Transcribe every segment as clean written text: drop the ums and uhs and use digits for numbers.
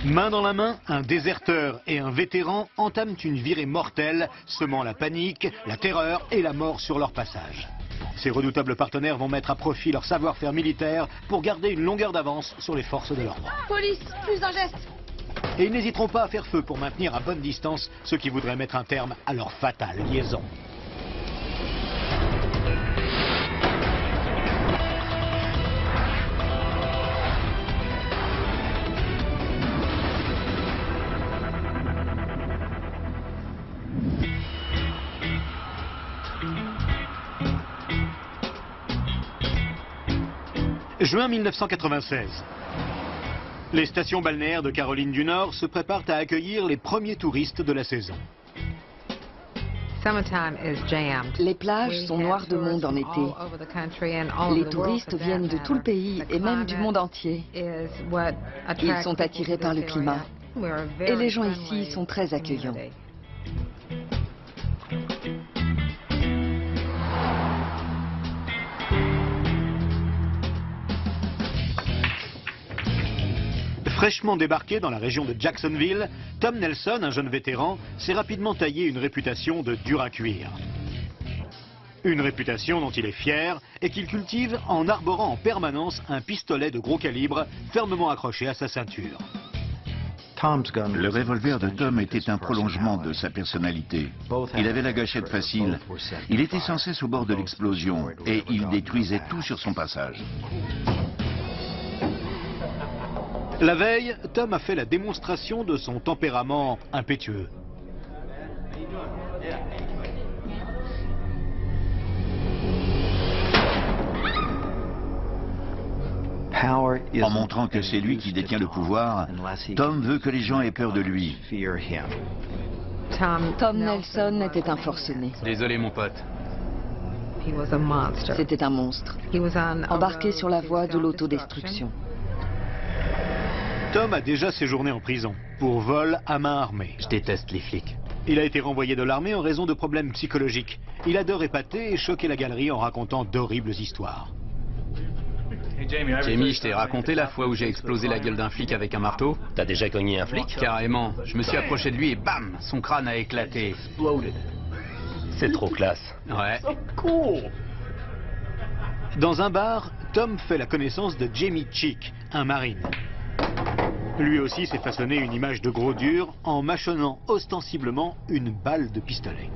Main dans la main, un déserteur et un vétéran entament une virée mortelle, semant la panique, la terreur et la mort sur leur passage. Ces redoutables partenaires vont mettre à profit leur savoir-faire militaire pour garder une longueur d'avance sur les forces de l'ordre. Police, plus d'un geste. Et ils n'hésiteront pas à faire feu pour maintenir à bonne distance ceux qui voudraient mettre un terme à leur fatale liaison. Juin 1996. Les stations balnéaires de Caroline du Nord se préparent à accueillir les premiers touristes de la saison. Les plages sont noires de monde en été. Les touristes viennent de tout le pays et même du monde entier. Ils sont attirés par le climat. Et les gens ici sont très accueillants. Fraîchement débarqué dans la région de Jacksonville, Tom Nelson, un jeune vétéran, s'est rapidement taillé une réputation de dur à cuire. Une réputation dont il est fier et qu'il cultive en arborant en permanence un pistolet de gros calibre fermement accroché à sa ceinture. Le revolver de Tom était un prolongement de sa personnalité. Il avait la gâchette facile, il était sans cesse au bord de l'explosion et il détruisait tout sur son passage. La veille, Tom a fait la démonstration de son tempérament impétueux. En montrant que c'est lui qui détient le pouvoir, Tom veut que les gens aient peur de lui. Tom Nelson était un forcené. Désolé mon pote. C'était un monstre, embarqué sur la voie de l'autodestruction. Tom a déjà séjourné en prison pour vol à main armée. Je déteste les flics. Il a été renvoyé de l'armée en raison de problèmes psychologiques. Il adore épater et choquer la galerie en racontant d'horribles histoires. Jamie, je t'ai raconté la fois où j'ai explosé la gueule d'un flic avec un marteau? T'as déjà cogné un flic? Carrément. Je me suis approché de lui et bam, son crâne a éclaté. C'est trop classe. Ouais. Dans un bar, Tom fait la connaissance de Jamie Chick, un marine. Lui aussi s'est façonné une image de gros dur en mâchonnant ostensiblement une balle de pistolet.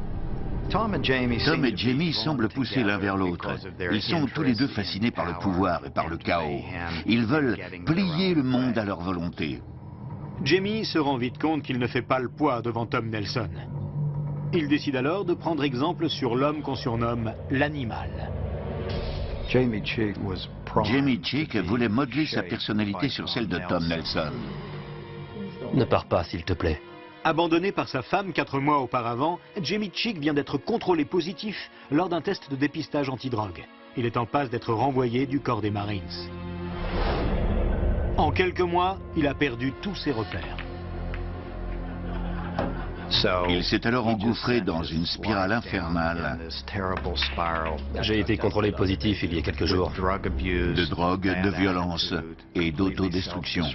Tom et Jamie semblent pousser l'un vers l'autre. Ils sont tous les deux fascinés par le pouvoir et par le chaos. Ils veulent plier le monde à leur volonté. Jamie se rend vite compte qu'il ne fait pas le poids devant Tom Nelson. Il décide alors de prendre exemple sur l'homme qu'on surnomme l'animal. Jamie Chick voulait modeler sa personnalité sur celle de Tom Nelson. Ne pars pas, s'il te plaît. Abandonné par sa femme 4 mois auparavant, Jamie Chick vient d'être contrôlé positif lors d'un test de dépistage antidrogue. Il est en passe d'être renvoyé du corps des Marines. En quelques mois, il a perdu tous ses repères. Il s'est alors engouffré dans une spirale infernale J'ai été contrôlé positif il y a quelques jours. de drogue, de violence et d'autodestruction.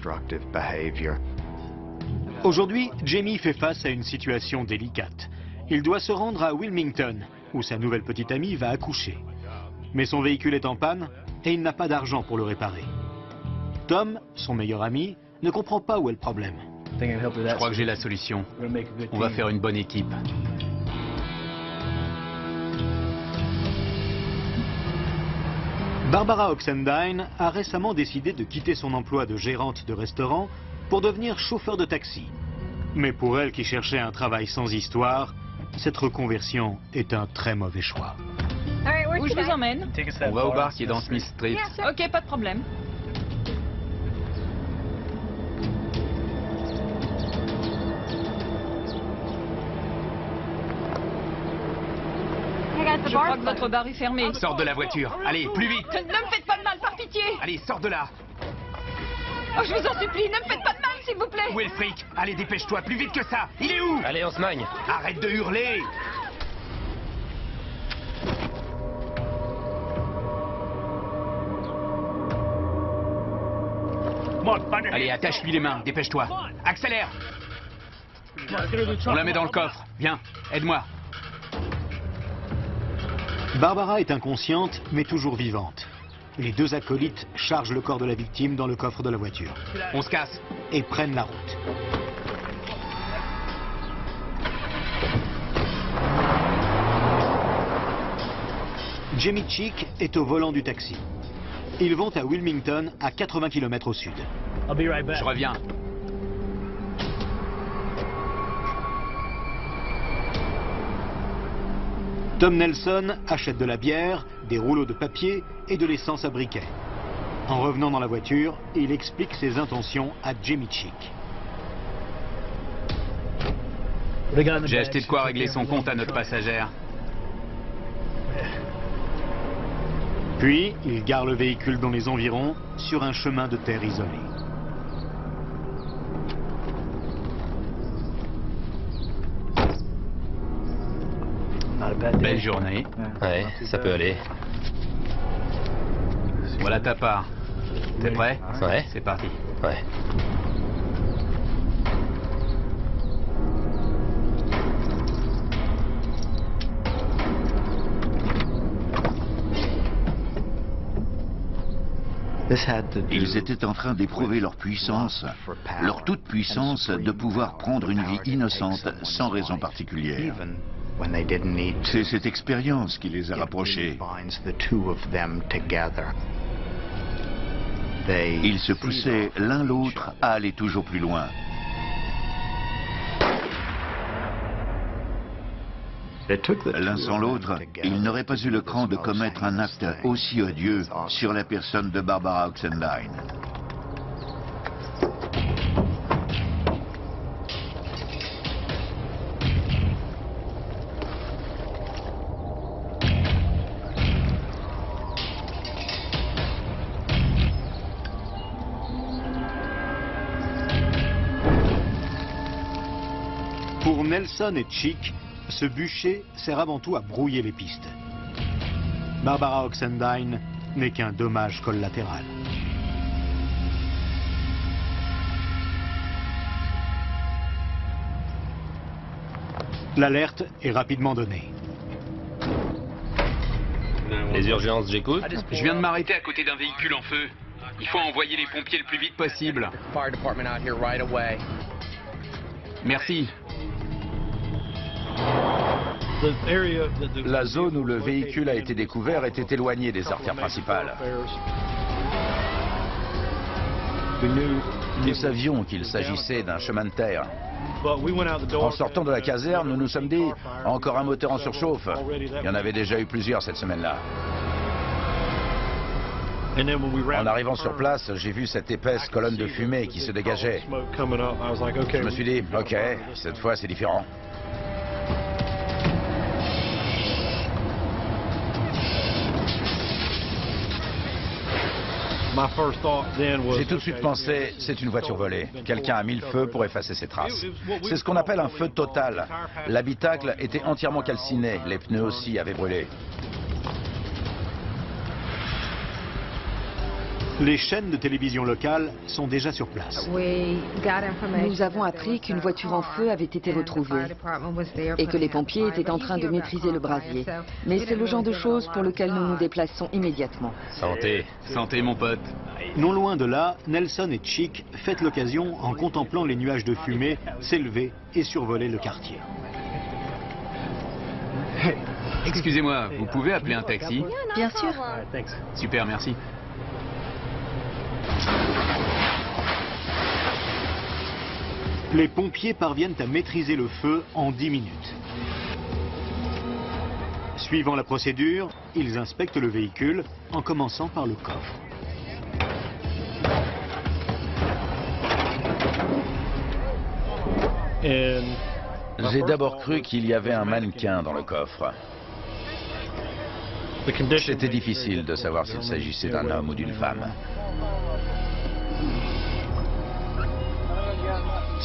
Aujourd'hui, Jamie fait face à une situation délicate. Il doit se rendre à Wilmington, où sa nouvelle petite amie va accoucher. Mais son véhicule est en panne et il n'a pas d'argent pour le réparer. Tom, son meilleur ami, ne comprend pas où est le problème. Je crois que j'ai la solution. On va faire une bonne équipe. Barbara Oxendine a récemment décidé de quitter son emploi de gérante de restaurant pour devenir chauffeur de taxi. Mais pour elle qui cherchait un travail sans histoire, cette reconversion est un très mauvais choix. Où je vous emmène? On va au bar qui est dans Smith Street. Ok, pas de problème. Je crois que votre bar est fermé. Sors de la voiture. Allez, plus vite. Ne me faites pas de mal, par pitié. Allez, sors de là. Oh, je vous en supplie, ne me faites pas de mal, s'il vous plaît. Où est le fric? Allez, dépêche-toi, plus vite que ça. Il est où? Allez, on se magne. Arrête de hurler. Allez, attache-lui les mains, dépêche-toi. Accélère. On la met dans le coffre. Viens, aide-moi. Barbara est inconsciente, mais toujours vivante. Les deux acolytes chargent le corps de la victime dans le coffre de la voiture On se casse. et prennent la route. Jimmy Cheek est au volant du taxi. Ils vont à Wilmington, à 80 km au sud. Je reviens. Tom Nelson achète de la bière, des rouleaux de papier et de l'essence à briquet. En revenant dans la voiture, il explique ses intentions à Jimmy Cheek. J'ai acheté de quoi régler son compte à notre passagère. Puis, il gare le véhicule dans les environs, sur un chemin de terre isolé. Belle journée. Ouais, ça peut aller. Voilà ta part. T'es prêt? Ouais. C'est parti. Ouais. Ils étaient en train d'éprouver leur puissance, leur toute-puissance de pouvoir prendre une vie innocente sans raison particulière. C'est cette expérience qui les a rapprochés. Ils se poussaient l'un l'autre à aller toujours plus loin. L'un sans l'autre, ils n'auraient pas eu le cran de commettre un acte aussi odieux sur la personne de Barbara Oxendine. Pour Nelson et Cheek, ce bûcher sert avant tout à brouiller les pistes. Barbara Oxendine n'est qu'un dommage collatéral. L'alerte est rapidement donnée. Les urgences, j'écoute. Je viens de m'arrêter à côté d'un véhicule en feu. Il faut envoyer les pompiers le plus vite possible. Merci. La zone où le véhicule a été découvert était éloignée des artères principales. Nous savions qu'il s'agissait d'un chemin de terre. En sortant de la caserne, nous nous sommes dit, encore un moteur en surchauffe. Il y en avait déjà eu plusieurs cette semaine-là. En arrivant sur place, j'ai vu cette épaisse colonne de fumée qui se dégageait. Je me suis dit, ok, cette fois c'est différent. J'ai tout de suite pensé, c'est une voiture volée. Quelqu'un a mis le feu pour effacer ses traces. C'est ce qu'on appelle un feu total. L'habitacle était entièrement calciné, les pneus aussi avaient brûlé. Les chaînes de télévision locales sont déjà sur place. Nous avons appris qu'une voiture en feu avait été retrouvée et que les pompiers étaient en train de maîtriser le brasier. Mais c'est le genre de choses pour lequel nous nous déplaçons immédiatement. Santé. Santé, mon pote. Non loin de là, Nelson et Cheek fêtent l'occasion en contemplant les nuages de fumée s'élever et survoler le quartier. Excusez-moi, vous pouvez appeler un taxi? Bien sûr. Super, merci. Les pompiers parviennent à maîtriser le feu en 10 minutes. Suivant la procédure, ils inspectent le véhicule en commençant par le coffre. J'ai d'abord cru qu'il y avait un mannequin dans le coffre. C'était difficile de savoir s'il s'agissait d'un homme ou d'une femme.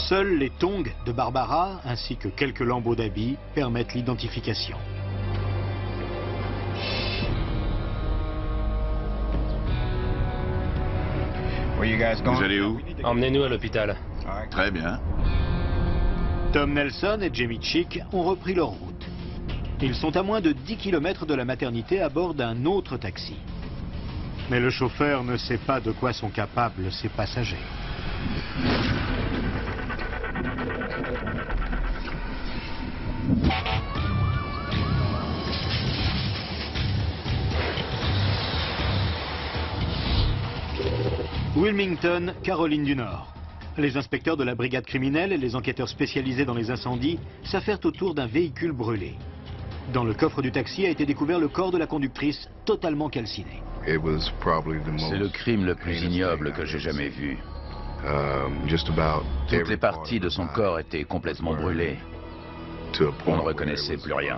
Seuls les tongs de Barbara ainsi que quelques lambeaux d'habits permettent l'identification. Vous allez où? Emmenez-nous à l'hôpital. Très bien. Tom Nelson et Jamie Chick ont repris leur route. Ils sont à moins de 10 km de la maternité à bord d'un autre taxi. Mais le chauffeur ne sait pas de quoi sont capables ses passagers. Wilmington, Caroline du Nord. Les inspecteurs de la brigade criminelle et les enquêteurs spécialisés dans les incendies s'affairent autour d'un véhicule brûlé. Dans le coffre du taxi a été découvert le corps de la conductrice totalement calciné. C'est le crime le plus ignoble que j'ai jamais vu. Toutes les parties de son corps étaient complètement brûlées. On ne reconnaissait plus rien.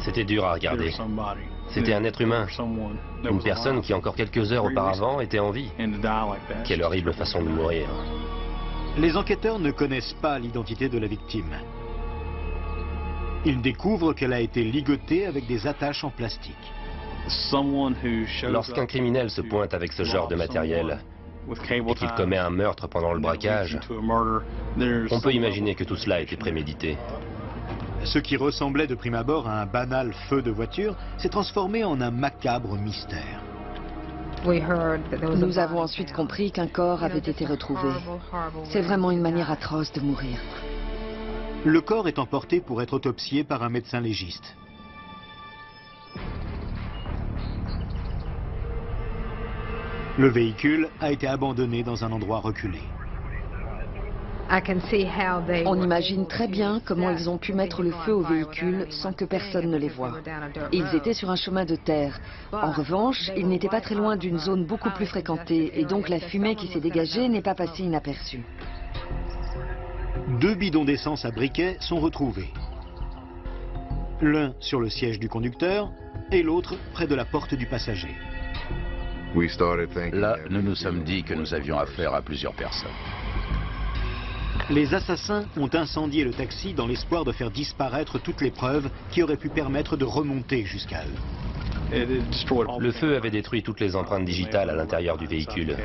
C'était dur à regarder. C'était un être humain. Une personne qui encore quelques heures auparavant était en vie. Quelle horrible façon de mourir. Les enquêteurs ne connaissent pas l'identité de la victime. Ils découvrent qu'elle a été ligotée avec des attaches en plastique. Lorsqu'un criminel se pointe avec ce genre de matériel et qu'il commet un meurtre pendant le braquage, on peut imaginer que tout cela a été prémédité. Ce qui ressemblait de prime abord à un banal feu de voiture s'est transformé en un macabre mystère. Nous avons ensuite compris qu'un corps avait été retrouvé. C'est vraiment une manière atroce de mourir. Le corps est emporté pour être autopsié par un médecin légiste. Le véhicule a été abandonné dans un endroit reculé. On imagine très bien comment ils ont pu mettre le feu au véhicule sans que personne ne les voie. Ils étaient sur un chemin de terre. En revanche, ils n'étaient pas très loin d'une zone beaucoup plus fréquentée et donc la fumée qui s'est dégagée n'est pas passée inaperçue. 2 bidons d'essence à briquet sont retrouvés. L'un sur le siège du conducteur et l'autre près de la porte du passager. Là, nous nous sommes dit que nous avions affaire à plusieurs personnes. Les assassins ont incendié le taxi dans l'espoir de faire disparaître toutes les preuves qui auraient pu permettre de remonter jusqu'à eux. Le feu avait détruit toutes les empreintes digitales à l'intérieur du véhicule.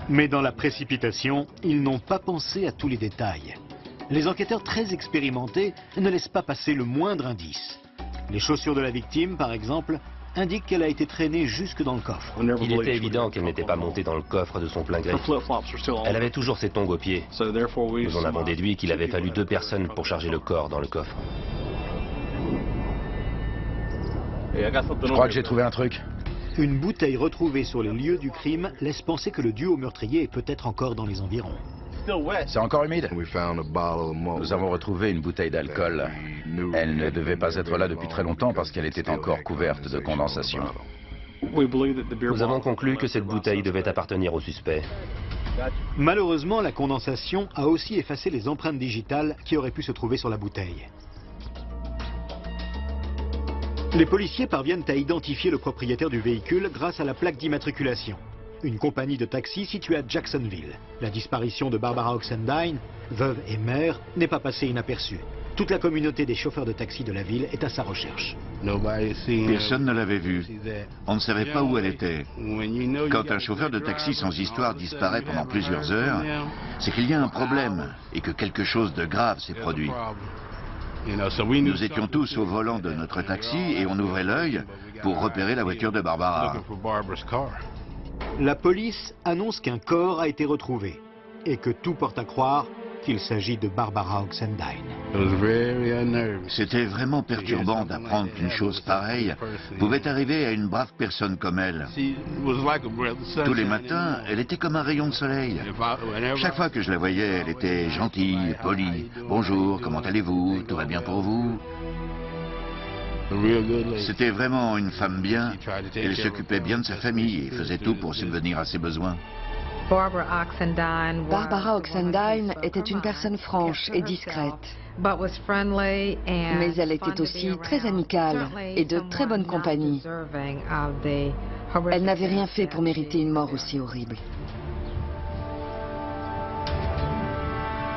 Mais dans la précipitation, ils n'ont pas pensé à tous les détails. Les enquêteurs très expérimentés ne laissent pas passer le moindre indice. Les chaussures de la victime, par exemple, indiquent qu'elle a été traînée jusque dans le coffre. Il était évident qu'elle n'était pas montée dans le coffre de son plein gré. Elle avait toujours ses tongs aux pieds. Nous en avons déduit qu'il avait fallu 2 personnes pour charger le corps dans le coffre. Je crois que j'ai trouvé un truc. Une bouteille retrouvée sur les lieux du crime laisse penser que le duo meurtrier est peut-être encore dans les environs. C'est encore humide. Nous avons retrouvé une bouteille d'alcool. Elle ne devait pas être là depuis très longtemps parce qu'elle était encore couverte de condensation. Nous avons conclu que cette bouteille devait appartenir au suspect. Malheureusement, la condensation a aussi effacé les empreintes digitales qui auraient pu se trouver sur la bouteille. Les policiers parviennent à identifier le propriétaire du véhicule grâce à la plaque d'immatriculation. Une compagnie de taxi située à Jacksonville. La disparition de Barbara Oxendine, veuve et mère, n'est pas passée inaperçue. Toute la communauté des chauffeurs de taxi de la ville est à sa recherche. Personne ne l'avait vue. On ne savait pas où elle était. Quand un chauffeur de taxi sans histoire disparaît pendant plusieurs heures, c'est qu'il y a un problème et que quelque chose de grave s'est produit. Nous étions tous au volant de notre taxi et on ouvrait l'œil pour repérer la voiture de Barbara. La police annonce qu'un corps a été retrouvé et que tout porte à croire qu'il s'agit de Barbara Oxendine. C'était vraiment perturbant d'apprendre qu'une chose pareille pouvait arriver à une brave personne comme elle. Tous les matins, elle était comme un rayon de soleil. Chaque fois que je la voyais, elle était gentille, polie. « Bonjour, comment allez-vous? Tout va bien pour vous ?» C'était vraiment une femme bien. Elle s'occupait bien de sa famille et faisait tout pour subvenir à ses besoins. Barbara Oxendine était une personne franche et discrète. Mais elle était aussi très amicale et de très bonne compagnie. Elle n'avait rien fait pour mériter une mort aussi horrible.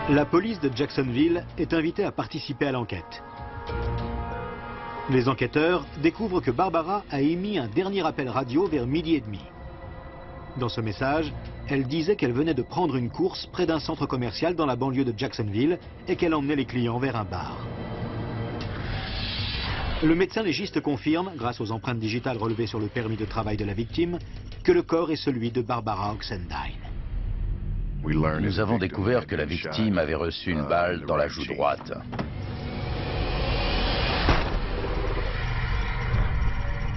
La police de Jacksonville est invitée à participer à l'enquête. Les enquêteurs découvrent que Barbara a émis un dernier appel radio vers 12h30. Dans ce message, elle disait qu'elle venait de prendre une course près d'un centre commercial dans la banlieue de Jacksonville et qu'elle emmenait les clients vers un bar. Le médecin légiste confirme, grâce aux empreintes digitales relevées sur le permis de travail de la victime, que le corps est celui de Barbara Oxendine. Nous avons découvert que la victime avait reçu une balle dans la joue droite.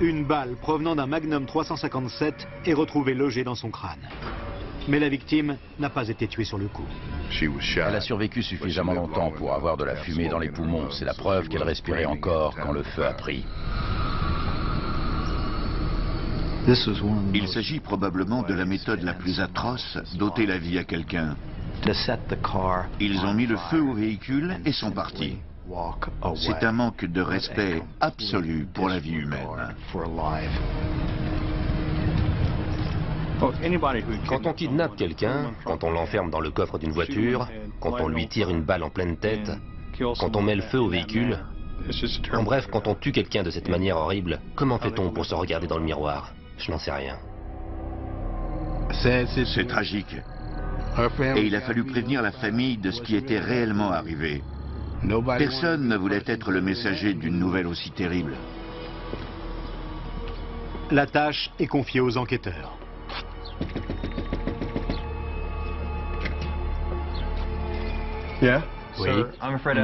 Une balle provenant d'un Magnum 357 est retrouvée logée dans son crâne. Mais la victime n'a pas été tuée sur le coup. Elle a survécu suffisamment longtemps pour avoir de la fumée dans les poumons. C'est la preuve qu'elle respirait encore quand le feu a pris. Il s'agit probablement de la méthode la plus atroce d'ôter la vie à quelqu'un. Ils ont mis le feu au véhicule et sont partis. C'est un manque de respect absolu pour la vie humaine. Quand on kidnappe quelqu'un, quand on l'enferme dans le coffre d'une voiture, quand on lui tire une balle en pleine tête, quand on met le feu au véhicule, en bref, quand on tue quelqu'un de cette manière horrible, comment fait-on pour se regarder dans le miroir? Je n'en sais rien. C'est tragique. Et il a fallu prévenir la famille de ce qui était réellement arrivé. Personne ne voulait être le messager d'une nouvelle aussi terrible. La tâche est confiée aux enquêteurs. Oui.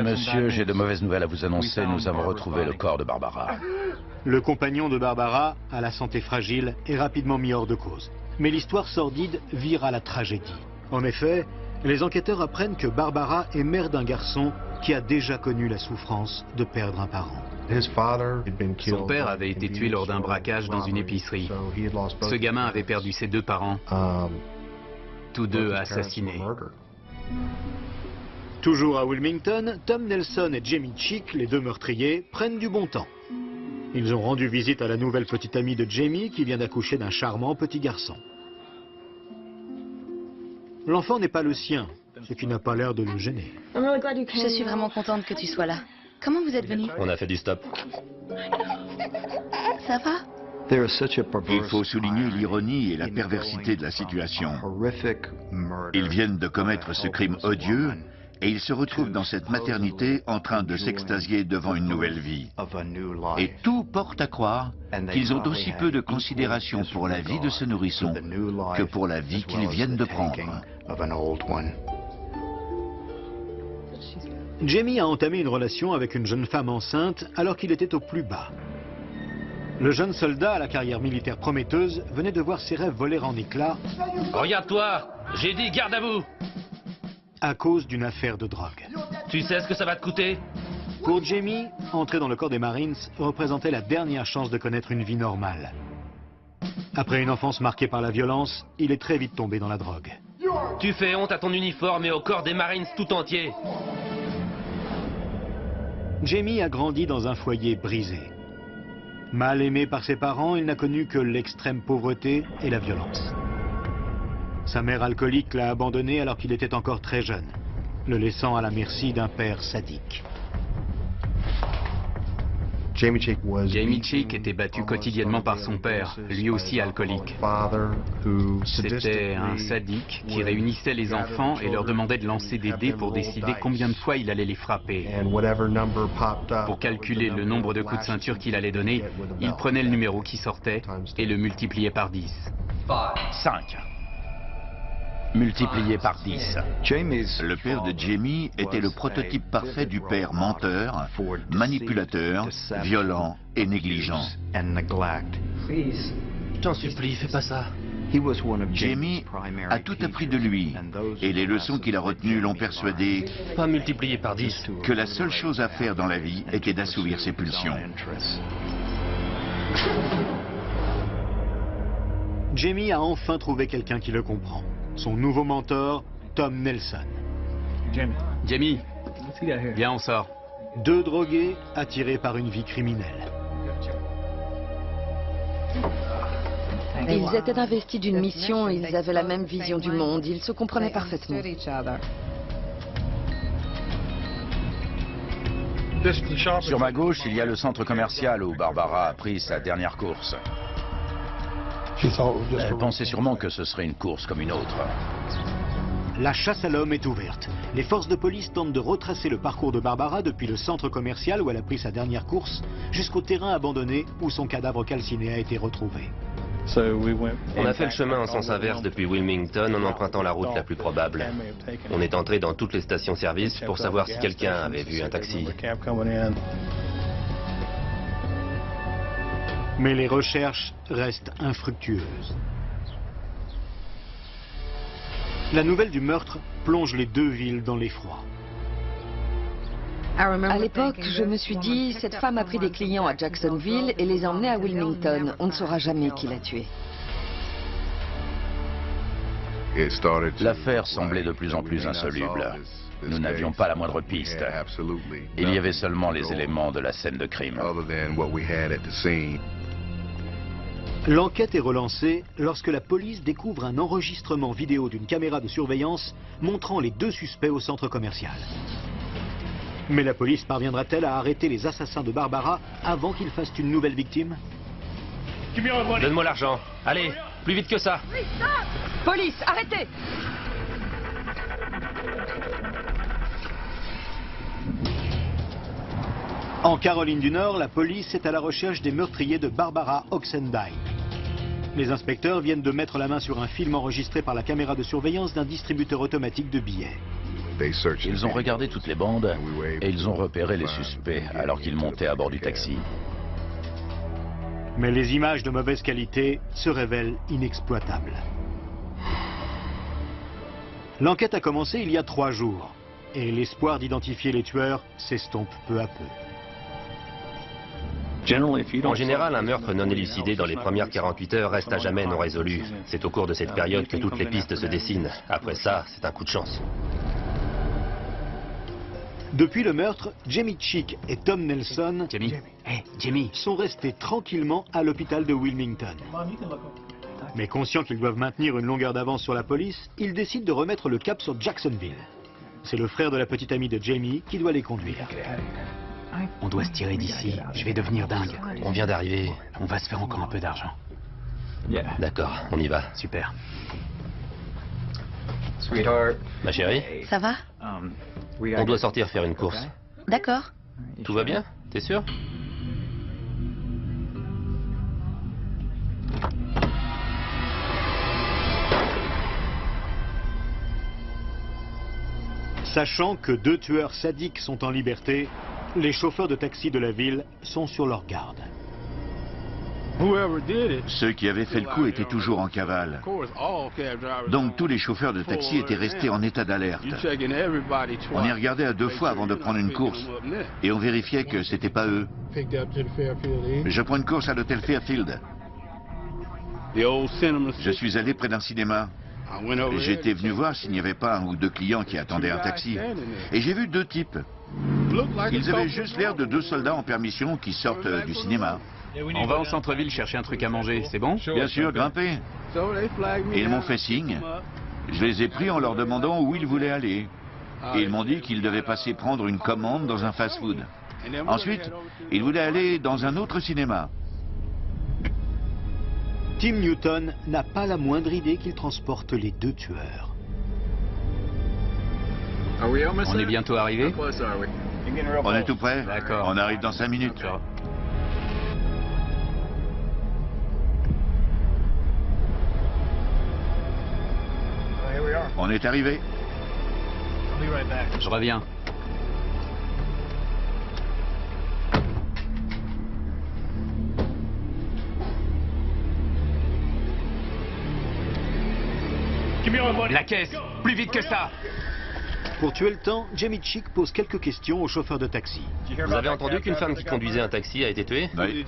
Monsieur, j'ai de mauvaises nouvelles à vous annoncer. Nous avons retrouvé le corps de Barbara. Le compagnon de Barbara, à la santé fragile, est rapidement mis hors de cause. Mais l'histoire sordide vire à la tragédie. En effet, les enquêteurs apprennent que Barbara est mère d'un garçon qui a déjà connu la souffrance de perdre un parent. Son père avait été tué lors d'un braquage dans une épicerie. Ce gamin avait perdu ses deux parents, tous deux assassinés. Toujours à Wilmington, Tom Nelson et Jamie Chick, les deux meurtriers, prennent du bon temps. Ils ont rendu visite à la nouvelle petite amie de Jamie qui vient d'accoucher d'un charmant petit garçon. L'enfant n'est pas le sien, ce qui n'a pas l'air de le gêner. Je suis vraiment contente que tu sois là. Comment vous êtes venu? On a fait du stop. Ça va? Il faut souligner l'ironie et la perversité de la situation. Ils viennent de commettre ce crime odieux et ils se retrouvent dans cette maternité en train de s'extasier devant une nouvelle vie. Et tout porte à croire qu'ils ont aussi peu de considération pour la vie de ce nourrisson que pour la vie qu'ils viennent de prendre. Jamie a entamé une relation avec une jeune femme enceinte alors qu'il était au plus bas. Le jeune soldat à la carrière militaire prometteuse venait de voir ses rêves voler en éclats. Regarde-toi! J'ai dit garde à vous! À cause d'une affaire de drogue. Tu sais ce que ça va te coûter? Pour Jamie, entrer dans le corps des Marines représentait la dernière chance de connaître une vie normale. Après une enfance marquée par la violence, il est très vite tombé dans la drogue. Tu fais honte à ton uniforme et au corps des Marines tout entier. Jamie a grandi dans un foyer brisé. Mal aimé par ses parents, il n'a connu que l'extrême pauvreté et la violence. Sa mère alcoolique l'a abandonné alors qu'il était encore très jeune, le laissant à la merci d'un père sadique. Jamie Chick était battu quotidiennement par son père, lui aussi alcoolique. C'était un sadique qui réunissait les enfants et leur demandait de lancer des dés pour décider combien de fois il allait les frapper. Pour calculer le nombre de coups de ceinture qu'il allait donner, il prenait le numéro qui sortait et le multipliait par 10. 5. Multiplié par 10. Le père de Jamie était le prototype parfait du père menteur, manipulateur, violent et négligent. Je t'en supplie, fais pas ça. Jamie a tout appris de lui, et les leçons qu'il a retenues l'ont persuadé Pas multiplié par 10. que la seule chose à faire dans la vie était d'assouvir ses pulsions. Jamie a enfin trouvé quelqu'un qui le comprend. Son nouveau mentor, Tom Nelson. Jamie, viens, on sort. Deux drogués attirés par une vie criminelle. Ils étaient investis d'une mission, ils avaient la même vision du monde, ils se comprenaient parfaitement. Sur ma gauche, il y a le centre commercial où Barbara a pris sa dernière course. Elle pensait sûrement que ce serait une course comme une autre. La chasse à l'homme est ouverte. Les forces de police tentent de retracer le parcours de Barbara depuis le centre commercial où elle a pris sa dernière course jusqu'au terrain abandonné où son cadavre calciné a été retrouvé. On a fait le chemin en sens inverse depuis Wilmington en empruntant la route la plus probable. On est entré dans toutes les stations-service pour savoir si quelqu'un avait vu un taxi. Mais les recherches restent infructueuses. La nouvelle du meurtre plonge les deux villes dans l'effroi. À l'époque, je me suis dit, cette femme a pris des clients à Jacksonville et les a emmenés à Wilmington. On ne saura jamais qui l'a tuée. L'affaire semblait de plus en plus insoluble. Nous n'avions pas la moindre piste. Il y avait seulement les éléments de la scène de crime. L'enquête est relancée lorsque la police découvre un enregistrement vidéo d'une caméra de surveillance montrant les deux suspects au centre commercial. Mais la police parviendra-t-elle à arrêter les assassins de Barbara avant qu'ils fassent une nouvelle victime? Donne-moi l'argent. Allez, plus vite que ça. Police, arrêtez! En Caroline du Nord, la police est à la recherche des meurtriers de Barbara Oxendine. Les inspecteurs viennent de mettre la main sur un film enregistré par la caméra de surveillance d'un distributeur automatique de billets. Ils ont regardé toutes les bandes et ils ont repéré les suspects alors qu'ils montaient à bord du taxi. Mais les images de mauvaise qualité se révèlent inexploitables. L'enquête a commencé il y a 3 jours et l'espoir d'identifier les tueurs s'estompe peu à peu. En général, un meurtre non élucidé dans les premières 48 heures reste à jamais non résolu. C'est au cours de cette période que toutes les pistes se dessinent. Après ça, c'est un coup de chance. Depuis le meurtre, Jamie Chick et Tom Nelson sont restés tranquillement à l'hôpital de Wilmington. Mais conscients qu'ils doivent maintenir une longueur d'avance sur la police, ils décident de remettre le cap sur Jacksonville. C'est le frère de la petite amie de Jamie qui doit les conduire. On doit se tirer d'ici. Je vais devenir dingue. On vient d'arriver. On va se faire encore un peu d'argent. D'accord, on y va. Super. Ma chérie, Ça va? on doit sortir faire une course. D'accord. Tout va bien? T'es sûr? Sachant que 2 tueurs sadiques sont en liberté, les chauffeurs de taxi de la ville sont sur leur garde. Ceux qui avaient fait le coup étaient toujours en cavale. Donc tous les chauffeurs de taxi étaient restés en état d'alerte. On y regardait à 2 fois avant de prendre une course. Et on vérifiait que c'était pas eux. Je prends une course à l'hôtel Fairfield. Je suis allé près d'un cinéma. J'étais venu voir s'il n'y avait pas 1 ou 2 clients qui attendaient un taxi. Et j'ai vu 2 types. Ils avaient juste l'air de 2 soldats en permission qui sortent du cinéma. On va au centre-ville chercher un truc à manger, c'est bon? Bien sûr, grimper. Et ils m'ont fait signe. Je les ai pris en leur demandant où ils voulaient aller. Et ils m'ont dit qu'ils devaient passer prendre une commande dans un fast-food. Ensuite, ils voulaient aller dans un autre cinéma. Tim Newton n'a pas la moindre idée qu'il transporte les 2 tueurs. On est bientôt arrivé? On est tout prêt? D'accord. On arrive dans 5 minutes. On est arrivé. Je reviens. La caisse! Plus vite que ça! Pour tuer le temps, Jamie Chick pose quelques questions au chauffeur de taxi. Vous avez entendu qu'une femme qui conduisait un taxi a été tuée? Oui.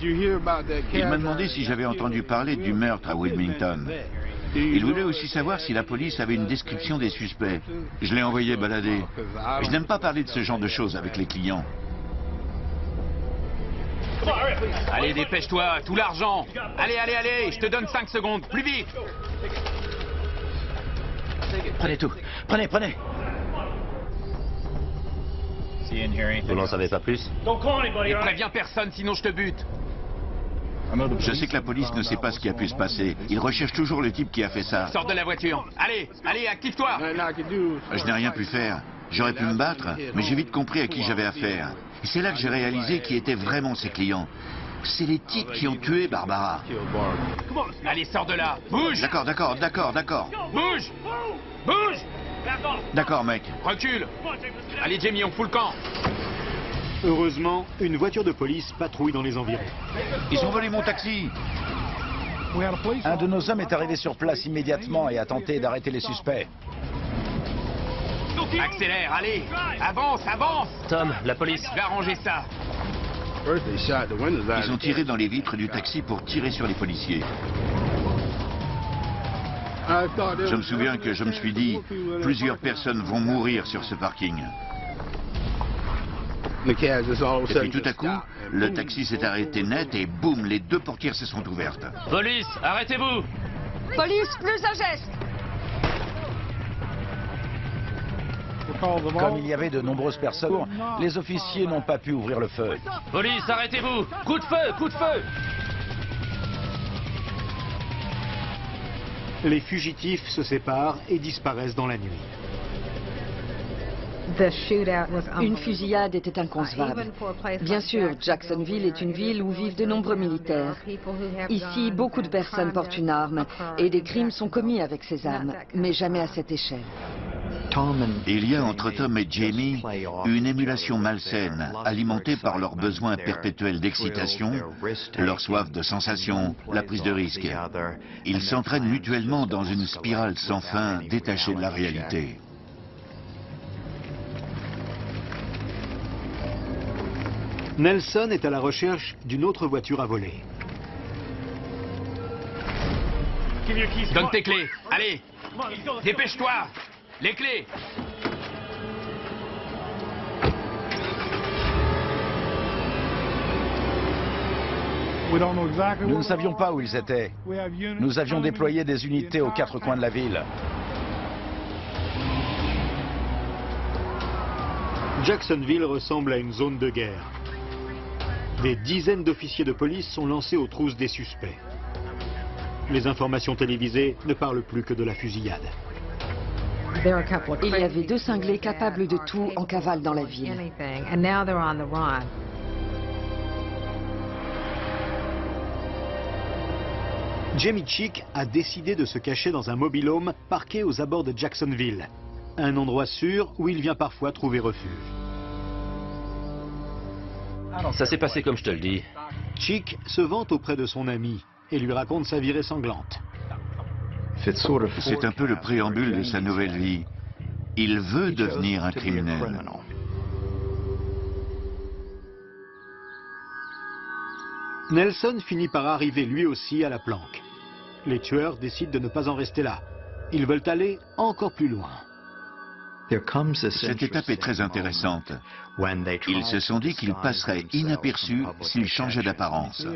Il m'a demandé si j'avais entendu parler du meurtre à Wilmington. Il voulait aussi savoir si la police avait une description des suspects. Je l'ai envoyé balader. Je n'aime pas parler de ce genre de choses avec les clients. Allez, dépêche-toi, tout l'argent! Allez, allez, allez, je te donne 5 secondes, plus vite! Prenez tout. Prenez. Vous n'en savez pas plus? Et préviens personne, sinon je te bute. Je sais que la police ne sait pas ce qui a pu se passer. Ils recherchent toujours le type qui a fait ça. Sors de la voiture. Allez, allez, active-toi. Je n'ai rien pu faire. J'aurais pu me battre, mais j'ai vite compris à qui j'avais affaire. Et c'est là que j'ai réalisé qui étaient vraiment ses clients. C'est les types qui ont tué Barbara. Allez, sors de là. Bouge. D'accord. Bouge. Bouge. D'accord, mec. Recule. Allez, Jamie, on fout le camp. Heureusement, une voiture de police patrouille dans les environs. Ils ont volé mon taxi. Un de nos hommes est arrivé sur place immédiatement et a tenté d'arrêter les suspects. Accélère, allez. Avance. Tom, la police. Je vais arranger ça. Ils ont tiré dans les vitres du taxi pour tirer sur les policiers. Je me souviens que je me suis dit, plusieurs personnes vont mourir sur ce parking. Et puis tout à coup, le taxi s'est arrêté net et boum, les deux portières se sont ouvertes. Police, arrêtez-vous! Police, plus un geste. Comme il y avait de nombreuses personnes, les officiers n'ont pas pu ouvrir le feu. Police, arrêtez-vous! Coup de feu! Les fugitifs se séparent et disparaissent dans la nuit. Une fusillade était inconcevable. Bien sûr, Jacksonville est une ville où vivent de nombreux militaires. Ici, beaucoup de personnes portent une arme et des crimes sont commis avec ces armes, mais jamais à cette échelle. Il y a entre Tom et Jamie une émulation malsaine, alimentée par leur besoin perpétuel d'excitation, leur soif de sensation, la prise de risque. Ils s'entraînent mutuellement dans une spirale sans fin, détachée de la réalité. Nelson est à la recherche d'une autre voiture à voler. Donne tes clés. Allez. Dépêche-toi. Les clés. Nous ne savions pas où ils étaient. Nous avions déployé des unités aux quatre coins de la ville. Jacksonville ressemble à une zone de guerre. Des dizaines d'officiers de police sont lancés aux trousses des suspects. Les informations télévisées ne parlent plus que de la fusillade. Il y avait deux cinglés capables de tout en cavale dans la ville. Jamie Chick a décidé de se cacher dans un mobil-home parqué aux abords de Jacksonville, un endroit sûr où il vient parfois trouver refuge. Ça s'est passé comme je te le dis. Chick se vante auprès de son ami et lui raconte sa vie sanglante. C'est un peu le préambule de sa nouvelle vie. Il veut devenir un criminel. Nelson finit par arriver lui aussi à la planque. Les tueurs décident de ne pas en rester là. Ils veulent aller encore plus loin. Cette étape est très intéressante. Ils se sont dit qu'ils passeraient inaperçus s'ils changeaient d'apparence.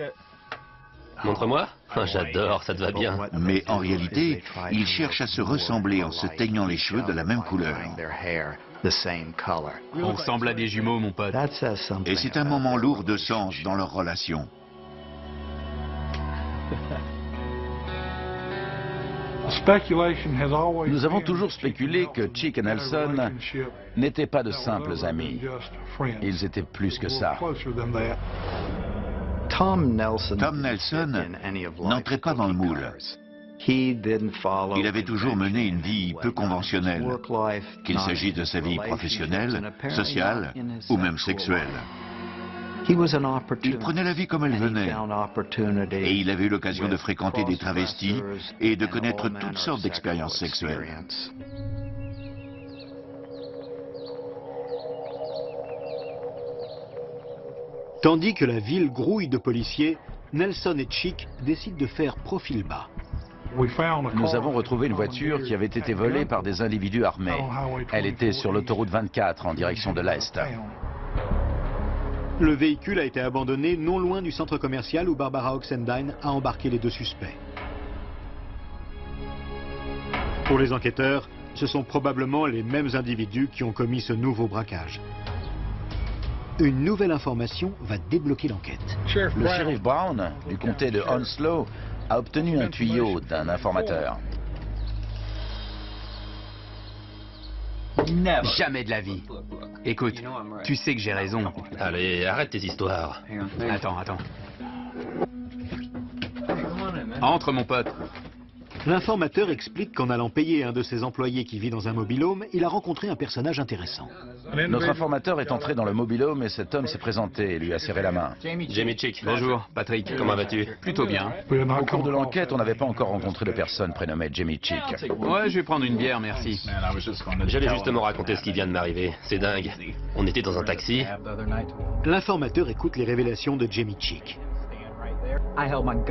Montre-moi. J'adore, ça te va bien. Mais en réalité, ils cherchent à se ressembler en se teignant les cheveux de la même couleur. On ressemble à des jumeaux, mon pote. Et c'est un moment lourd de sens dans leur relation. Nous avons toujours spéculé que Chick et Nelson n'étaient pas de simples amis. Ils étaient plus que ça. Tom Nelson n'entrait pas dans le moule. Il avait toujours mené une vie peu conventionnelle, qu'il s'agisse de sa vie professionnelle, sociale ou même sexuelle. Il prenait la vie comme elle venait, et il avait eu l'occasion de fréquenter des travestis et de connaître toutes sortes d'expériences sexuelles. Tandis que la ville grouille de policiers, Nelson et Chick décident de faire profil bas. Nous avons retrouvé une voiture qui avait été volée par des individus armés. Elle était sur l'autoroute 24 en direction de l'Est. Le véhicule a été abandonné non loin du centre commercial où Barbara Oxendine a embarqué les deux suspects. Pour les enquêteurs, ce sont probablement les mêmes individus qui ont commis ce nouveau braquage. Une nouvelle information va débloquer l'enquête. Le shérif Brown, du comté de Hounslow, a obtenu un tuyau d'un informateur. Jamais de la vie. Écoute, tu sais que j'ai raison. Allez, arrête tes histoires. Attends. Entre, mon pote. L'informateur explique qu'en allant payer un de ses employés qui vit dans un mobil-home, il a rencontré un personnage intéressant. Notre informateur est entré dans le mobil-home et cet homme s'est présenté et lui a serré la main. Jamie Chick. Bonjour, Patrick. Comment vas-tu? Plutôt bien. Au cours de l'enquête, on n'avait pas encore rencontré de personne prénommée Jamie Chick. Ouais, je vais prendre une bière, merci. J'allais justement raconter ce qui vient de m'arriver. C'est dingue. On était dans un taxi. L'informateur écoute les révélations de Jamie Chick.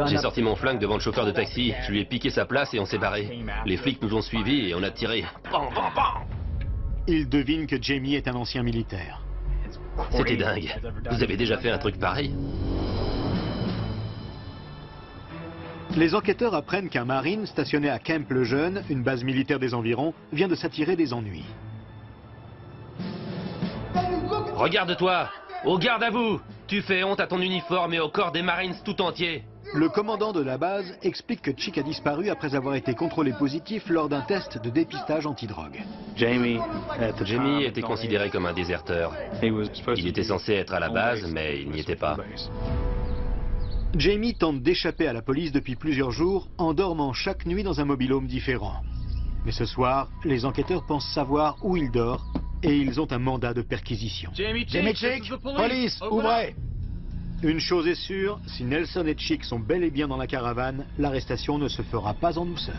J'ai sorti mon flingue devant le chauffeur de taxi. Je lui ai piqué sa place et on s'est barré. Les flics nous ont suivis et on a tiré. Bam, bam, bam. Il devine que Jamie est un ancien militaire. C'était dingue. Vous avez déjà fait un truc pareil? Les enquêteurs apprennent qu'un marine stationné à Camp le Jeune, une base militaire des environs, vient de s'attirer des ennuis. Regarde-toi! Au garde à vous! Tu fais honte à ton uniforme et au corps des Marines tout entier. Le commandant de la base explique que Chick a disparu après avoir été contrôlé positif lors d'un test de dépistage antidrogue. Jamie était considéré comme un déserteur. Il était censé être à la base, mais il n'y était pas. Jamie tente d'échapper à la police depuis plusieurs jours en dormant chaque nuit dans un mobil-home différent. Mais ce soir, les enquêteurs pensent savoir où il dort et ils ont un mandat de perquisition. Jamie Chick, police, ouvrez! Une chose est sûre, si Nelson et Chick sont bel et bien dans la caravane, l'arrestation ne se fera pas en douceur.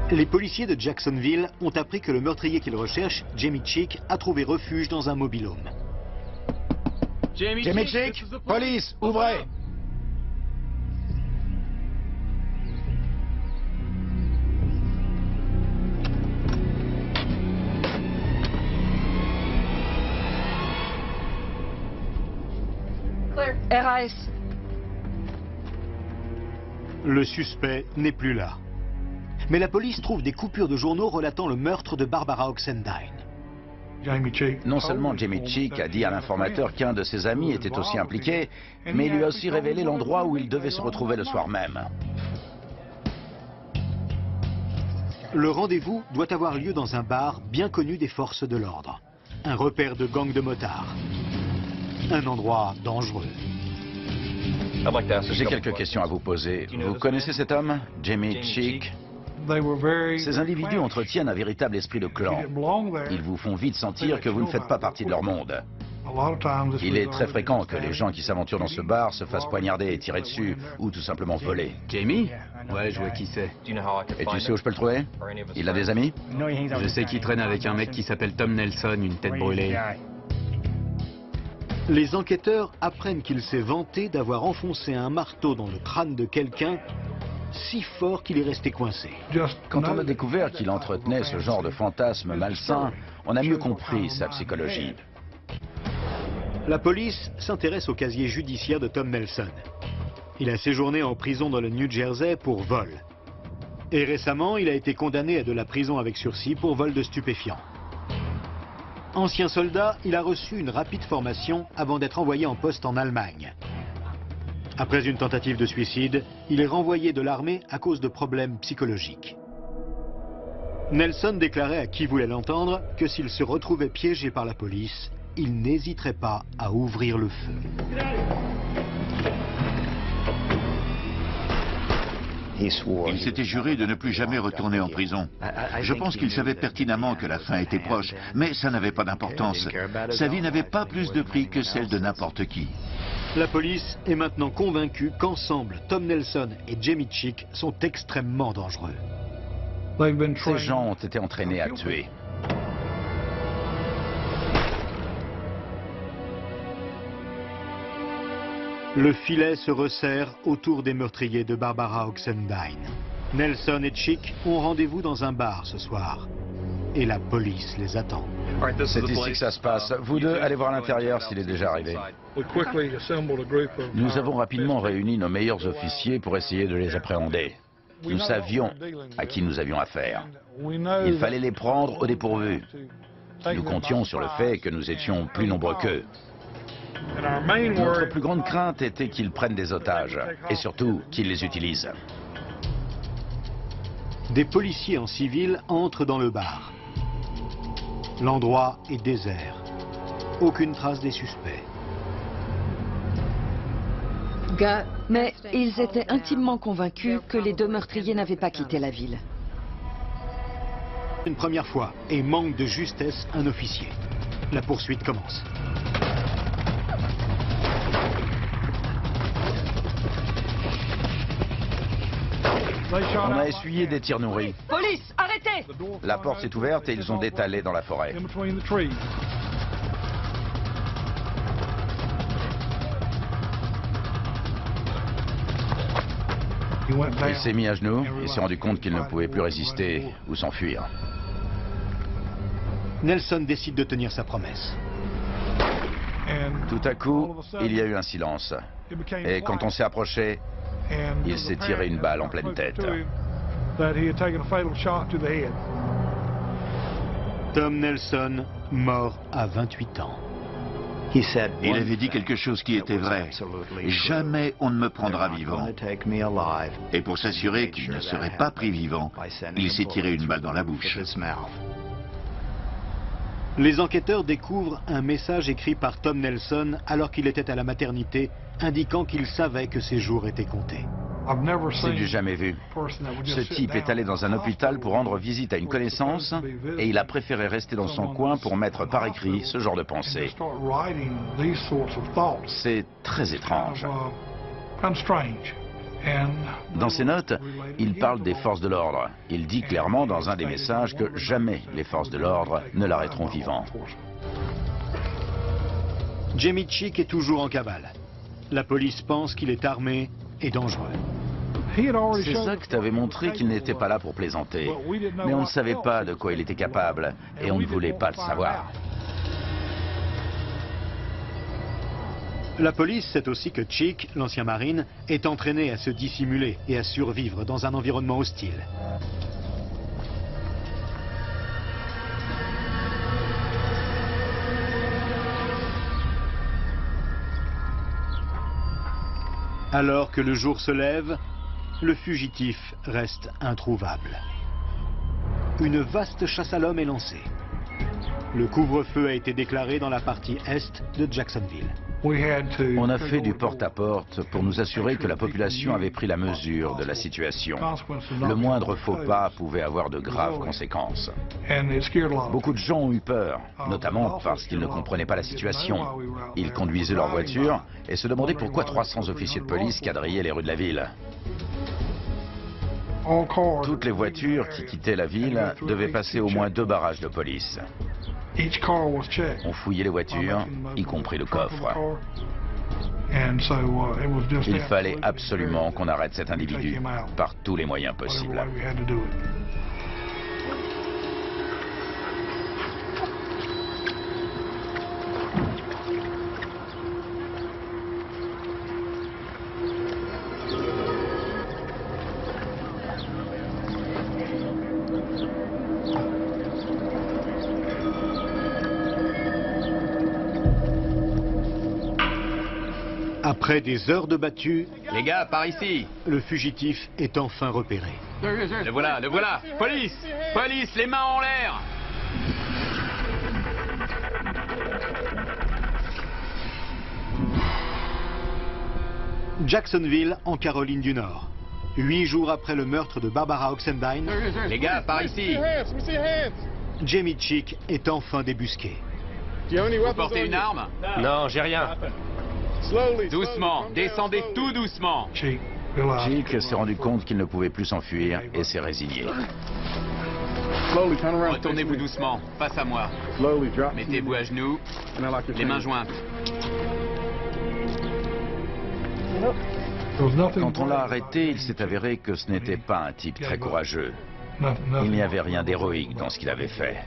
Les policiers de Jacksonville ont appris que le meurtrier qu'ils recherchent, Jamie Chick, a trouvé refuge dans un mobil-home. Jamie Chick, police, ouvrez! RAS. Le suspect n'est plus là. Mais la police trouve des coupures de journaux relatant le meurtre de Barbara Oxendine. Non seulement Jamie Chick a dit à l'informateur qu'un de ses amis était aussi impliqué, mais il lui a aussi révélé l'endroit où il devait se retrouver le soir même. Le rendez-vous doit avoir lieu dans un bar bien connu des forces de l'ordre. Un repère de gang de motards. Un endroit dangereux. J'ai quelques questions à vous poser. Vous connaissez cet homme, Jamie Chick? Ces individus entretiennent un véritable esprit de clan. Ils vous font vite sentir que vous ne faites pas partie de leur monde. Il est très fréquent que les gens qui s'aventurent dans ce bar se fassent poignarder et tirer dessus, ou tout simplement voler. Jamie? Ouais, je vois qui c'est. Et tu sais où je peux le trouver? Il a des amis? Je sais qu'il traîne avec un mec qui s'appelle Tom Nelson, une tête brûlée. Les enquêteurs apprennent qu'il s'est vanté d'avoir enfoncé un marteau dans le crâne de quelqu'un si fort qu'il est resté coincé. Quand on a découvert qu'il entretenait ce genre de fantasme malsain, on a mieux compris sa psychologie. La police s'intéresse au casier judiciaire de Tom Nelson. Il a séjourné en prison dans le New Jersey pour vol. Et récemment, il a été condamné à de la prison avec sursis pour vol de stupéfiants. Ancien soldat, il a reçu une rapide formation avant d'être envoyé en poste en Allemagne. Après une tentative de suicide, il est renvoyé de l'armée à cause de problèmes psychologiques. Nelson déclarait à qui voulait l'entendre que s'il se retrouvait piégé par la police, il n'hésiterait pas à ouvrir le feu. Il s'était juré de ne plus jamais retourner en prison. Je pense qu'il savait pertinemment que la fin était proche, mais ça n'avait pas d'importance. Sa vie n'avait pas plus de prix que celle de n'importe qui. La police est maintenant convaincue qu'ensemble, Tom Nelson et Jamie Chick sont extrêmement dangereux. Ces gens ont été entraînés à tuer. Le filet se resserre autour des meurtriers de Barbara Oxendine. Nelson et Chick ont rendez-vous dans un bar ce soir. Et la police les attend. C'est ici que ça se passe. Vous deux, allez voir à l'intérieur s'il est déjà arrivé. Nous avons rapidement réuni nos meilleurs officiers pour essayer de les appréhender. Nous savions à qui nous avions affaire. Il fallait les prendre au dépourvu. Nous comptions sur le fait que nous étions plus nombreux qu'eux. Notre plus grande crainte était qu'ils prennent des otages, et surtout qu'ils les utilisent. Des policiers en civil entrent dans le bar. L'endroit est désert. Aucune trace des suspects. Mais ils étaient intimement convaincus que les deux meurtriers n'avaient pas quitté la ville. Une première fois, et manque de justesse un officier. La poursuite commence. On a essuyé des tirs nourris. Police, arrêtez! La porte s'est ouverte et ils ont détalé dans la forêt. Il s'est mis à genoux et s'est rendu compte qu'il ne pouvait plus résister ou s'enfuir. Nelson décide de tenir sa promesse. Tout à coup, il y a eu un silence. Et quand on s'est approché, il s'est tiré une balle en pleine tête. Tom Nelson, mort à 28 ans. Il avait dit quelque chose qui était vrai. Jamais on ne me prendra vivant. Et pour s'assurer qu'il ne serait pas pris vivant, il s'est tiré une balle dans la bouche. Les enquêteurs découvrent un message écrit par Tom Nelson alors qu'il était à la maternité, indiquant qu'il savait que ses jours étaient comptés. C'est du jamais vu. Ce type est allé dans un hôpital pour rendre visite à une connaissance et il a préféré rester dans son coin pour mettre par écrit ce genre de pensée. C'est très étrange. Dans ses notes, il parle des forces de l'ordre. Il dit clairement dans un des messages que jamais les forces de l'ordre ne l'arrêteront vivant. Jamie Chick est toujours en cavale. La police pense qu'il est armé et dangereux. Ces actes avaient montré qu'il n'était pas là pour plaisanter. Mais on ne savait pas de quoi il était capable et on ne voulait pas le savoir. La police sait aussi que Chick, l'ancien marine, est entraîné à se dissimuler et à survivre dans un environnement hostile. Alors que le jour se lève, le fugitif reste introuvable. Une vaste chasse à l'homme est lancée. Le couvre-feu a été déclaré dans la partie est de Jacksonville. On a fait du porte-à-porte pour nous assurer que la population avait pris la mesure de la situation. Le moindre faux pas pouvait avoir de graves conséquences. Beaucoup de gens ont eu peur, notamment parce qu'ils ne comprenaient pas la situation. Ils conduisaient leur voiture et se demandaient pourquoi 300 officiers de police quadrillaient les rues de la ville. Toutes les voitures qui quittaient la ville devaient passer au moins 2 barrages de police. On fouillait les voitures, y compris le coffre. Il fallait absolument qu'on arrête cet individu, par tous les moyens possibles. Après des heures de battue, Les gars, par ici. le fugitif est enfin repéré. Le voilà, le voilà. Police! Police, les mains en l'air! Jacksonville, en Caroline du Nord. 8 jours après le meurtre de Barbara Oxendine, Les gars, par ici. Jamie Chick est enfin débusqué. Vous portez une arme? Non, j'ai rien. Doucement, descendez tout doucement. Chick s'est rendu compte qu'il ne pouvait plus s'enfuir et s'est résigné. Retournez-vous doucement, face à moi. Mettez-vous à genoux, les mains jointes. Quand on l'a arrêté, il s'est avéré que ce n'était pas un type très courageux. Il n'y avait rien d'héroïque dans ce qu'il avait fait.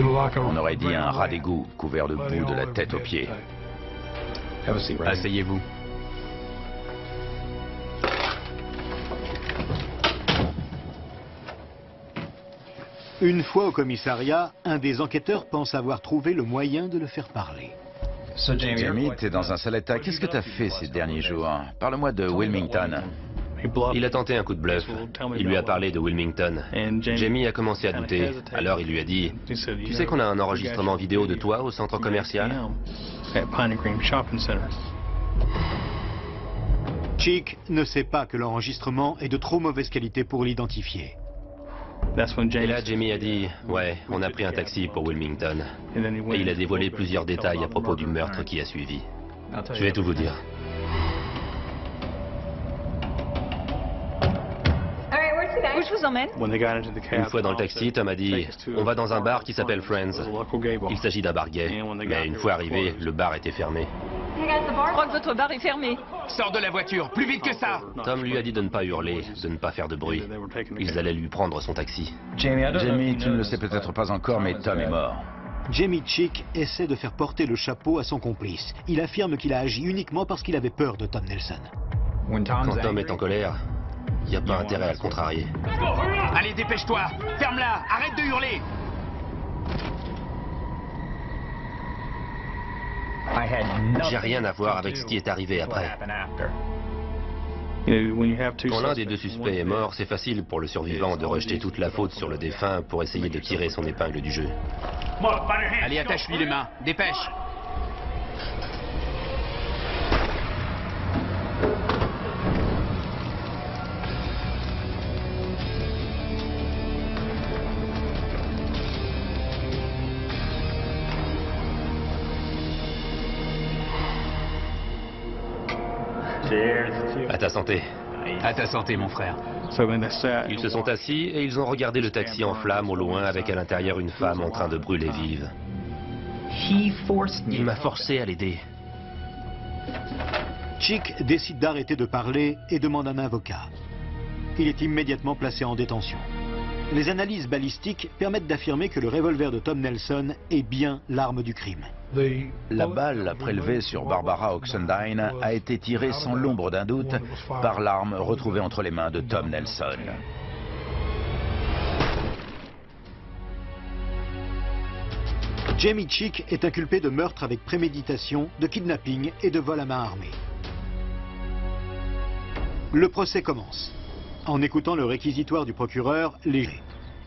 On aurait dit un rat d'égout couvert de boue de la tête aux pieds. Asseyez-vous. Une fois au commissariat, un des enquêteurs pense avoir trouvé le moyen de le faire parler. Jamie, t'es dans un sale état. Qu'est-ce que t'as fait ces derniers jours? Parle-moi de Wilmington. Il a tenté un coup de bluff. Il lui a parlé de Wilmington. Jamie a commencé à douter. Alors il lui a dit, « Tu sais qu'on a un enregistrement vidéo de toi au centre commercial ?» Chick ne sait pas que l'enregistrement est de trop mauvaise qualité pour l'identifier. Et là, Jamie a dit, « Ouais, on a pris un taxi pour Wilmington. » Et il a dévoilé plusieurs détails à propos du meurtre qui a suivi. Je vais tout vous dire. Où je vous emmène? Une fois dans le taxi, Tom a dit, « On va dans un bar qui s'appelle Friends. » Il s'agit d'un bar gay. Mais une fois arrivé, le bar était fermé. Je crois que votre bar est fermé. Sors de la voiture, plus vite que ça! Tom lui a dit de ne pas hurler, de ne pas faire de bruit. Ils allaient lui prendre son taxi. Jamie, tu ne le sais peut-être pas encore, mais Tom est mort. Jamie Chick essaie de faire porter le chapeau à son complice. Il affirme qu'il a agi uniquement parce qu'il avait peur de Tom Nelson. Quand Tom est en colère, il n'y a pas intérêt à le contrarier. Allez, dépêche-toi! Ferme-la! Arrête de hurler! J'ai rien à voir avec ce qui est arrivé après. Quand l'un des deux suspects est mort, c'est facile pour le survivant de rejeter toute la faute sur le défunt pour essayer de tirer son épingle du jeu. Allez, attache-lui les mains, dépêche! À ta santé. À ta santé, mon frère. Ils se sont assis et ils ont regardé le taxi en flammes au loin avec à l'intérieur une femme en train de brûler vive. Il m'a forcé à l'aider. Chick décide d'arrêter de parler et demande un avocat. Il est immédiatement placé en détention. Les analyses balistiques permettent d'affirmer que le revolver de Tom Nelson est bien l'arme du crime. La balle prélevée sur Barbara Oxendine a été tirée sans l'ombre d'un doute par l'arme retrouvée entre les mains de Tom Nelson. Jamie Chick est inculpé de meurtre avec préméditation, de kidnapping et de vol à main armée. Le procès commence. En écoutant le réquisitoire du procureur,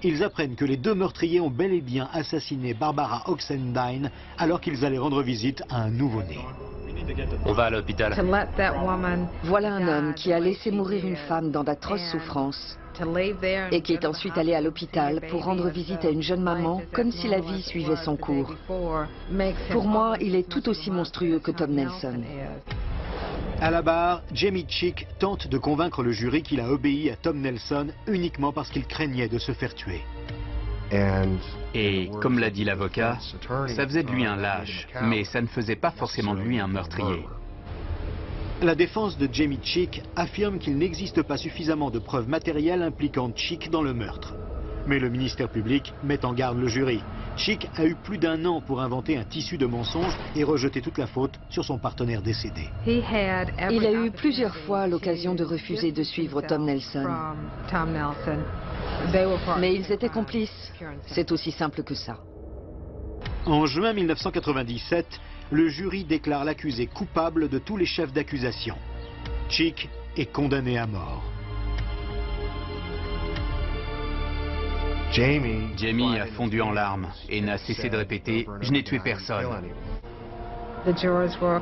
ils apprennent que les deux meurtriers ont bel et bien assassiné Barbara Oxendine alors qu'ils allaient rendre visite à un nouveau-né. On va à l'hôpital. Voilà un homme qui a laissé mourir une femme dans d'atroces souffrances et qui est ensuite allé à l'hôpital pour rendre visite à une jeune maman comme si la vie suivait son cours. Pour moi, il est tout aussi monstrueux que Tom Nelson. À la barre, Jamie Chick tente de convaincre le jury qu'il a obéi à Tom Nelson uniquement parce qu'il craignait de se faire tuer. Et comme l'a dit l'avocat, ça faisait de lui un lâche, mais ça ne faisait pas forcément de lui un meurtrier. La défense de Jamie Chick affirme qu'il n'existe pas suffisamment de preuves matérielles impliquant Chick dans le meurtre. Mais le ministère public met en garde le jury. Chick a eu plus d'1 an pour inventer un tissu de mensonges et rejeter toute la faute sur son partenaire décédé. Il a eu plusieurs fois l'occasion de refuser de suivre Tom Nelson. Mais ils étaient complices. C'est aussi simple que ça. En juin 1997, le jury déclare l'accusé coupable de tous les chefs d'accusation. Chick est condamné à mort. Jamie a fondu en larmes et n'a cessé de répéter « Je n'ai tué personne ».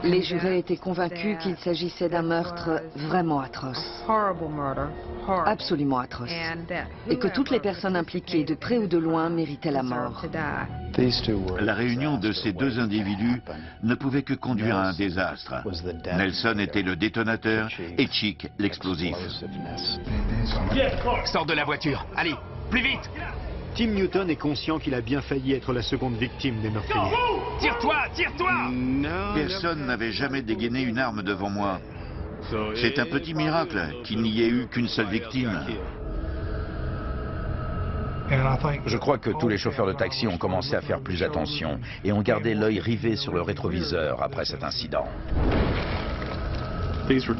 Les jurés étaient convaincus qu'il s'agissait d'un meurtre vraiment atroce. Absolument atroce. Et que toutes les personnes impliquées, de près ou de loin, méritaient la mort. La réunion de ces deux individus ne pouvait que conduire à un désastre. Nelson était le détonateur et Chick l'explosif. Sors de la voiture, allez, plus vite! Tim Newton est conscient qu'il a bien failli être la seconde victime des meurtriers. Tire-toi, tire-toi! Personne n'avait jamais dégainé une arme devant moi. C'est un petit miracle qu'il n'y ait eu qu'une seule victime. Je crois que tous les chauffeurs de taxi ont commencé à faire plus attention et ont gardé l'œil rivé sur le rétroviseur après cet incident.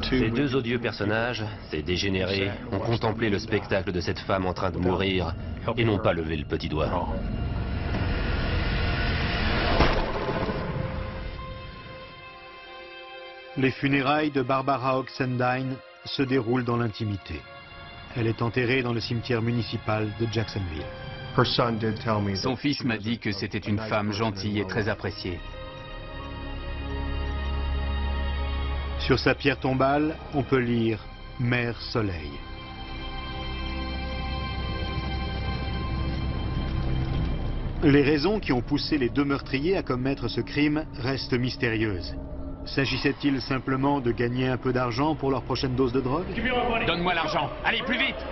Ces deux odieux personnages, ces dégénérés, ont contemplé le spectacle de cette femme en train de mourir et n'ont pas levé le petit doigt. Les funérailles de Barbara Oxendine se déroulent dans l'intimité. Elle est enterrée dans le cimetière municipal de Jacksonville. Son fils m'a dit que c'était une femme gentille et très appréciée. Sur sa pierre tombale, on peut lire « Mère Soleil ». Les raisons qui ont poussé les deux meurtriers à commettre ce crime restent mystérieuses. S'agissait-il simplement de gagner un peu d'argent pour leur prochaine dose de drogue? Donne-moi l'argent, allez plus vite!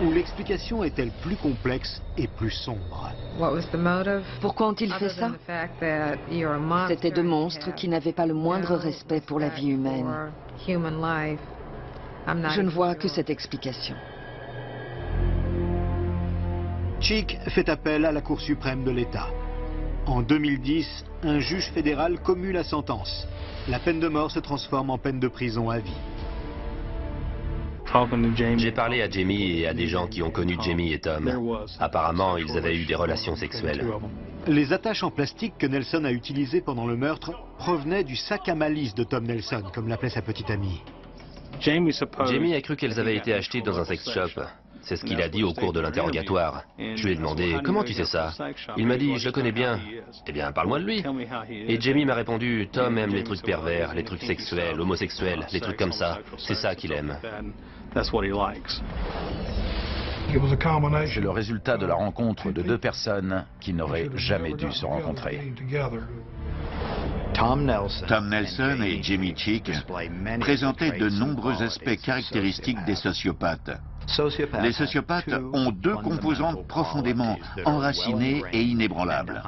Ou l'explication est-elle plus complexe et plus sombre? Pourquoi ont-ils fait ça? C'étaient deux monstres qui n'avaient pas le moindre respect pour la vie humaine. Je ne vois que cette explication. Cheek fait appel à la Cour suprême de l'État. En 2010, un juge fédéral commue la sentence. La peine de mort se transforme en peine de prison à vie. J'ai parlé à Jamie et à des gens qui ont connu Jamie et Tom. Apparemment, ils avaient eu des relations sexuelles. Les attaches en plastique que Nelson a utilisées pendant le meurtre provenaient du sac à malice de Tom Nelson, comme l'appelait sa petite amie. Jamie a cru qu'elles avaient été achetées dans un sex shop. C'est ce qu'il a dit au cours de l'interrogatoire. Je lui ai demandé « Comment tu sais ça ?» Il m'a dit « Je le connais bien. » Eh bien, parle-moi de lui. Et Jamie m'a répondu « Tom aime les trucs pervers, les trucs sexuels, homosexuels, les trucs comme ça. C'est ça qu'il aime. » C'est le résultat de la rencontre de deux personnes qui n'auraient jamais dû se rencontrer. Tom Nelson et Jamie Cheek présentaient de nombreux aspects caractéristiques des sociopathes. Les sociopathes ont deux composantes profondément enracinées et inébranlables.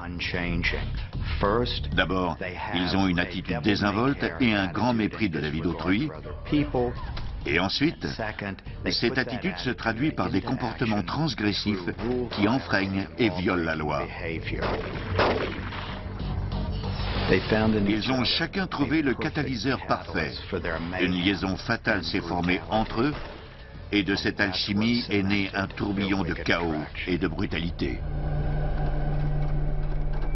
D'abord, ils ont une attitude désinvolte et un grand mépris de la vie d'autrui. Et ensuite, cette attitude se traduit par des comportements transgressifs qui enfreignent et violent la loi. Ils ont chacun trouvé le catalyseur parfait. Une liaison fatale s'est formée entre eux, et de cette alchimie est né un tourbillon de chaos et de brutalité.